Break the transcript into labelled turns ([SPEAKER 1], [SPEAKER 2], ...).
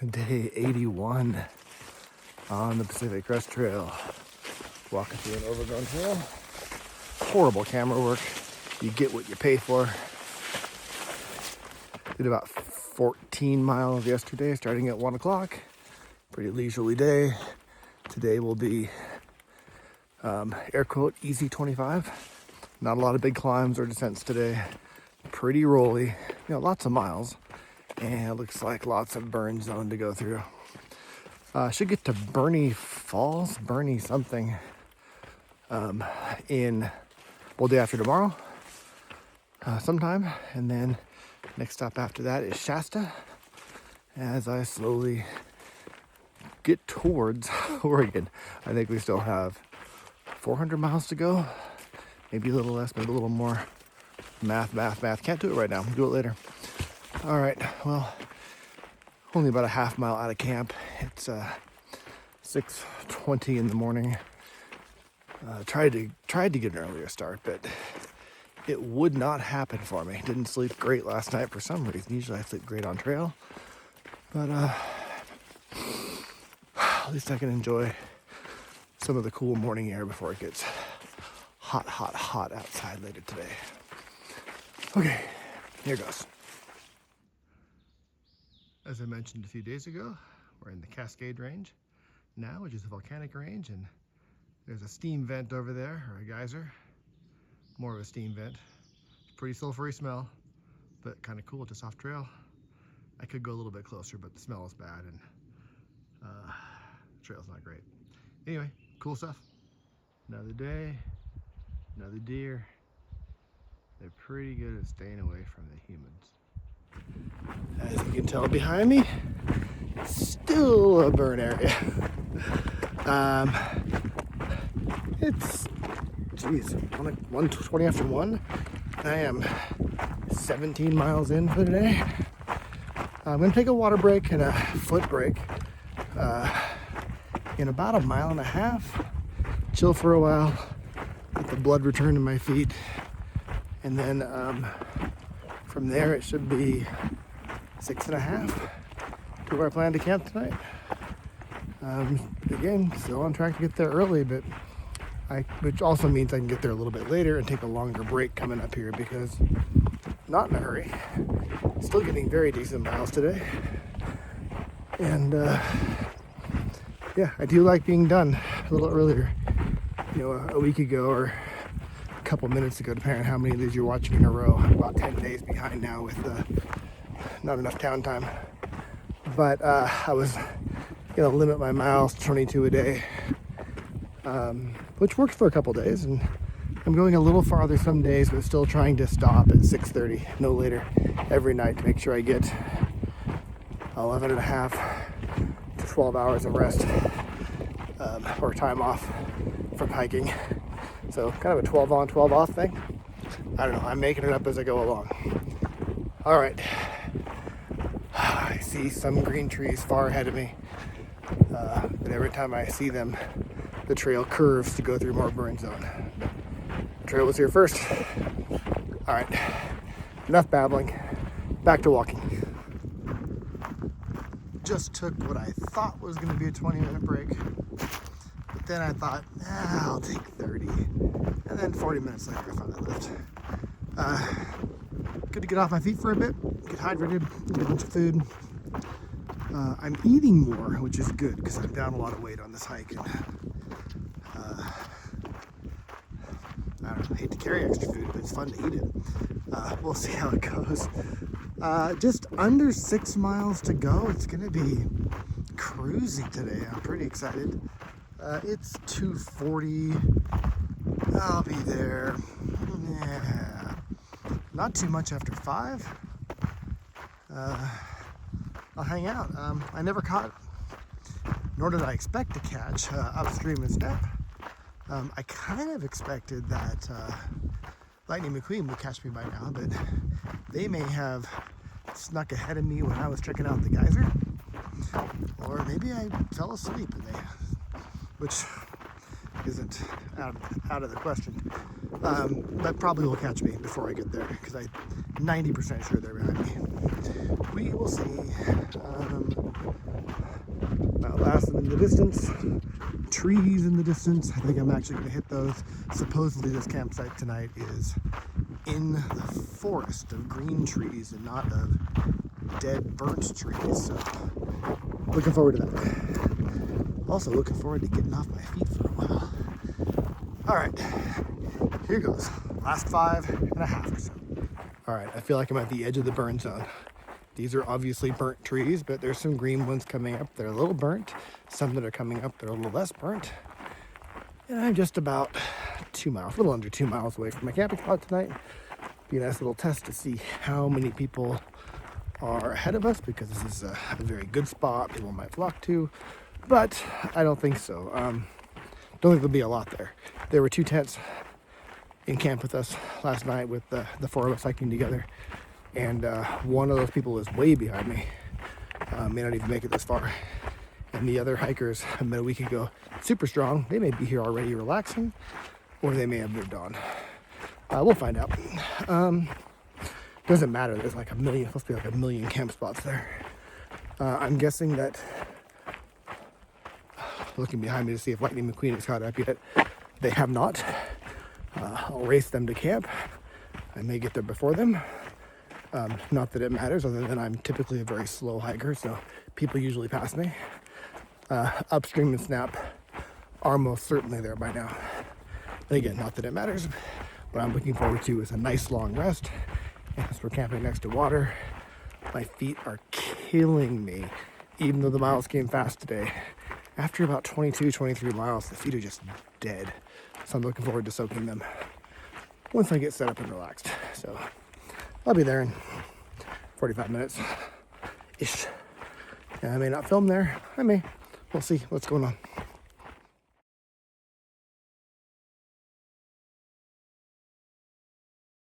[SPEAKER 1] Day 81 on the Pacific Crest Trail. Walking through an overgrown trail. Horrible camera work. You get what you pay for. Did about 14 miles yesterday, starting at 1 o'clock. Pretty leisurely day. Today will be, air quote, easy 25. Not a lot of big climbs or descents today. Pretty rolly. Lots of miles. And it looks like lots of burn zone to go through. Should get to Bernie Falls, Bernie something, in, day after tomorrow, sometime. And then next stop after that is Shasta, as I slowly get towards Oregon. I think we still have 400 miles to go, maybe a little less, maybe a little more. Math. Can't do it right now. We'll do it later. All right, well, only about a half mile out of camp. It's 6:20 in the morning. Tried to get an earlier start, but it would not happen for me. Didn't sleep great last night for some reason. Usually I sleep great on trail, but at least I can enjoy some of the cool morning air before it gets hot outside later today. Okay, here goes. As I mentioned a few days ago, we're in the Cascade Range now, which is a volcanic range, and there's a steam vent over there, or a geyser. More of a steam vent. Pretty sulfury smell, but kind of cool, just off trail. I could go a little bit closer, but the smell is bad, and the trail's not great. Anyway, cool stuff. Another day, another deer. They're pretty good at staying away from the humans. As you can tell behind me, still a burn area. It's 1:20 after 1. I am 17 miles in for today. I'm gonna take a water break and a foot break in about a mile and a half. Chill for a while, let the blood return to my feet, and then from there it should be 6.5 to where I plan to camp tonight. Again, still on track to get there early, but which also means I can get there a little bit later and take a longer break coming up here, because not in a hurry. Still getting very decent miles today. And yeah, I do like being done a little earlier. A week ago or a couple minutes ago, depending on how many of these you're watching in a row. I'm about 10 days behind now with not enough town time. But I was gonna limit my miles to 22 a day, which worked for a couple days, and I'm going a little farther some days, but still trying to stop at 6:30, no later, every night to make sure I get 11.5 to 12 hours of rest or time off from hiking. So kind of a 12 on, 12 off thing. I don't know, I'm making it up as I go along. All right, I see some green trees far ahead of me, but every time I see them, the trail curves to go through more burn zone. The trail was here first. All right, enough babbling, back to walking. Just took what I thought was gonna be a 20-minute break, but then I thought, I'll take 30. And then 40 minutes later, I found a lift. Good to get off my feet for a bit, get hydrated, get a bunch of food. I'm eating more, which is good, because I'm down a lot of weight on this hike. And, I don't know, I hate to carry extra food, but it's fun to eat it. We'll see how it goes. Just under 6 miles to go. It's gonna be cruisy today. I'm pretty excited. It's 2:40. I'll be there. Yeah, not too much after 5. I'll hang out. I never caught, nor did I expect to catch upstream in step. I kind of expected that Lightning McQueen would catch me by now, but they may have snuck ahead of me when I was checking out the geyser, or maybe I fell asleep and which isn't out of the question. But probably will catch me before I get there, because I'm 90% sure they're behind me. we will see. Outlasting in the distance, trees in the distance. I think I'm actually going to hit those. Supposedly this campsite tonight is in the forest of green trees and not of dead burnt trees. So looking forward to that. Also looking forward to getting off my feet for a while. All right, here goes. Last 5.5 or so. All right, I feel like I'm at the edge of the burn zone. These are obviously burnt trees, but there's some green ones coming up. They're a little burnt. Some that are coming up, they're a little less burnt. And I'm just about 2 miles, a little under 2 miles away from my camping spot tonight. Be a nice little test to see how many people are ahead of us, because this is a very good spot people might flock to. But I don't think so. Don't think there'll be a lot there. There were 2 tents in camp with us last night with the 4 of us hiking together. And one of those people is way behind me, may not even make it this far. And the other hikers I met a week ago, super strong. They may be here already relaxing, or they may have moved on. We'll find out. Doesn't matter. There's like supposed to be like 1 million camp spots there. I'm guessing that, looking behind me to see if Lightning McQueen has caught up yet, they have not. I'll race them to camp. I may get there before them. Not that it matters, other than I'm typically a very slow hiker, so people usually pass me. Upstream and Snap are most certainly there by now. And again, not that it matters. What I'm looking forward to is a nice long rest. And as we're camping next to water, my feet are killing me, even though the miles came fast today. After about 22, 23 miles, the feet are just dead. So I'm looking forward to soaking them once I get set up and relaxed. So I'll be there in 45 minutes-ish. And I may not film there. I may. We'll see what's going on.